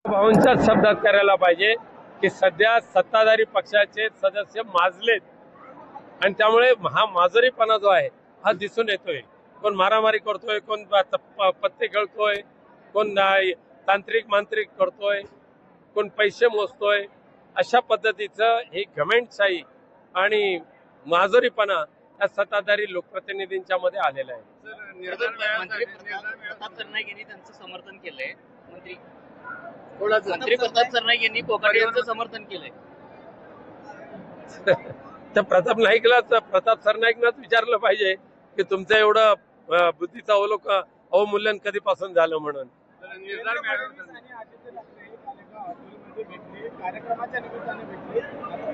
भाऊंच्या शब्दात करायला पाहिजे की सध्या सत्ताधारी पक्षाचे सदस्य माजलेत आणि त्यामुळे हा माजरीपणा जो आहे हा दिसून येतोय. कोण मारामारी करतोय, कोण पत्ते खेळतोय, कोण तांत्रिक मांत्रिक करतोय, कोण पैसे मोजतोय. अशा पद्धतीचं हे घमेंडशाही आणि माजरीपणा या सत्ताधारी लोकप्रतिनिधींच्या मध्ये आलेला आहे. मंत्री प्रताप सरनाईक यांनी त्यांचं समर्थन केलंय. मंत्री प्रताप सरनाईक यांनी कोकाटे यांचं समर्थन केलंय. तर प्रताप सरनाईकनाच विचारलं पाहिजे की तुमचं एवढं बुद्धीचं अवमूल्यन कधीपासून झालं म्हणून. कार्यक्रमाच्या निमित्ताने भेटले.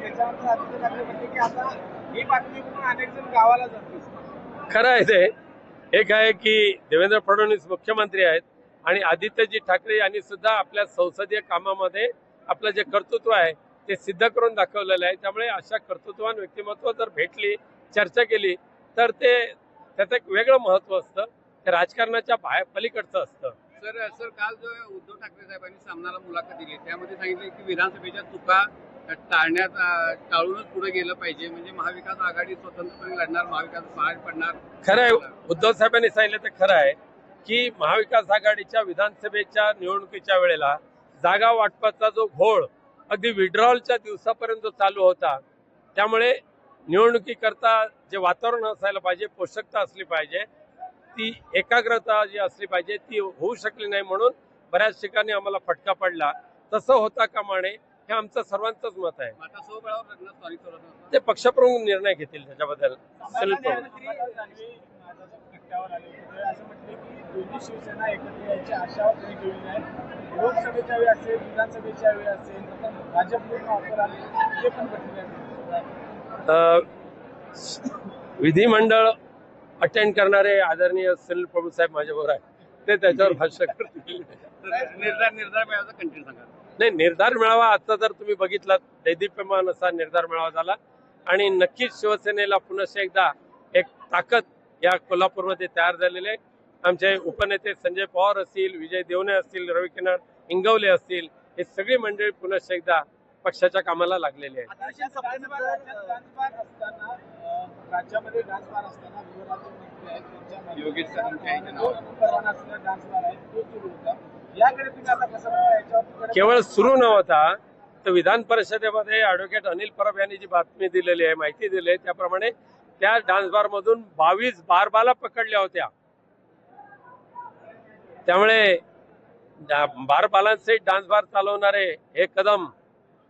त्याच्यानंतर आदित्य ठाकरे म्हणले की आता ही बातमी म्हणून अनेक जण गावाला जातील. खरं आहे ते. एक आहे की देवेंद्र फडणवीस मुख्यमंत्री आहेत आणि आदित्यजी ठाकरे यांनी सुद्धा आपल्या संसदीय कामामध्ये आपलं जे कर्तृत्व आहे ते सिद्ध करून दाखवलेलं आहे. त्यामुळे अशा कर्तृत्ववान व्यक्तिमत्व जर भेटली, चर्चा केली तर त्याचं एक वेगळं महत्व असतं. ते राजकारणाच्या पलीकडचं असतं. सर काल जो उद्धव ठाकरे साहेबांनी सामनाला मुलाखत दिली त्यामध्ये सांगितलं की विधानसभेच्या चुका टाळूनच पुढे गेलं पाहिजे, म्हणजे महाविकास आघाडी स्वतंत्रपणे लढणार, महाविकास बाहेर पडणार. खरं आहे, उद्धव साहेबांनी सांगितलं ते खरं आहे की महाविकास आघाडीच्या विधानसभेच्या निवडणुकीच्या वेळेला जागा वाटपाचा जो घोळ अगदी विड्रॉलच्या दिवसापर्यंत चालू होता, त्यामुळे निवडणुकीकरता जे वातावरण असायला पाहिजे, पोषकता असली पाहिजे, ती एकाग्रता जी असली पाहिजे ती होऊ शकली नाही. म्हणून बऱ्याच ठिकाणी आम्हाला फटका पडला. तसं होता कामा नये हे आमचं सर्वांचंच मत आहे. ते पक्षप्रमुख निर्णय घेतील त्याच्याबद्दल. दोन्ही शिवसेना एकत्र यायच्या आशावर काही केली नाही. लोकसभेच्या वेळी असेल, विधानसभेच्या वेळी असेल, भाजपकडून ऑफर आले ते पण भेटले. विधिमंडळ अटेंड करणारे आदरणीय सुनील प्रभू साहेब माझ्याबरोबर आहे, ते त्याच्यावर भाष्य करतील. निर्धार मिळायचा कंटेंट सांगा. नाही, निर्धार मेळावा आजचा जर तुम्ही बघितलात दैदिप्यमान असा निर्धार मेळावा झाला आणि नक्कीच शिवसेनेला पुनश्च एकदा एक ताकद या कोल्हापूरमध्ये तयार झालेली आहे. आमचे उपनेते संजय पवार असतील, विजय देवणे असतील, रविकिरण इंगवले असतील, हे सगळी मंडळी पुनश्च एकदा पक्षाच्या कामाला लागलेली आहे. राज्यामध्ये डान्स बार असताना गृहराज्यमंत्री आहेत त्यांच्या योगेश याकडे तुम्ही आता कसं याच्यावर केवळ सुरू नव्हता तर विधान परिषदेमध्ये ॲडव्होकेट अनिल परब यांनी जी बातमी दिलेली आहे, माहिती दिली आहे, त्याप्रमाणे त्या डान्स बार मधून 22 बारबाला पकडल्या होत्या. त्यामुळे बारबालांचे डान्स बार चालवणारे हे कदम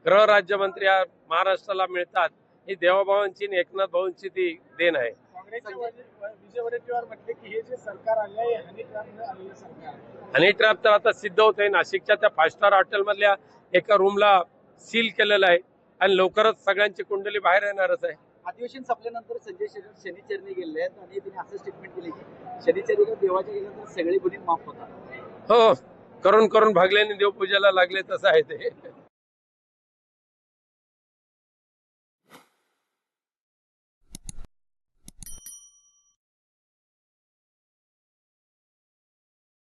गृह राज्यमंत्री महाराष्ट्राला मिळतात, ही देवाभावांची आणि एकनाथ भाऊंची ती देण आहे. काँग्रेसचे विजय वडेट्टीवार म्हटले की हे जे सरकार आले आहे हनी ट्रॅपने आलेलं सरकार. हनी ट्रॅप तर आता सिद्ध होतंय. नाशिकच्या त्या 5 स्टार हॉटेल मधल्या एका रूमला सील केलेलं आहे आणि लवकरच सगळ्यांची कुंडली बाहेर येणारच आहे. अधिवेशन संपल्यानंतर संजय शनिचरणी गेले आहेत आणि त्यांनी असं स्टेटमेंट केले की शनिचरीला देवाच्या गेल्यानंतर सगळे गुन्हे माफ होतात. हो, करून भागल्याने देवपूजेला लागले तसं आहे ते.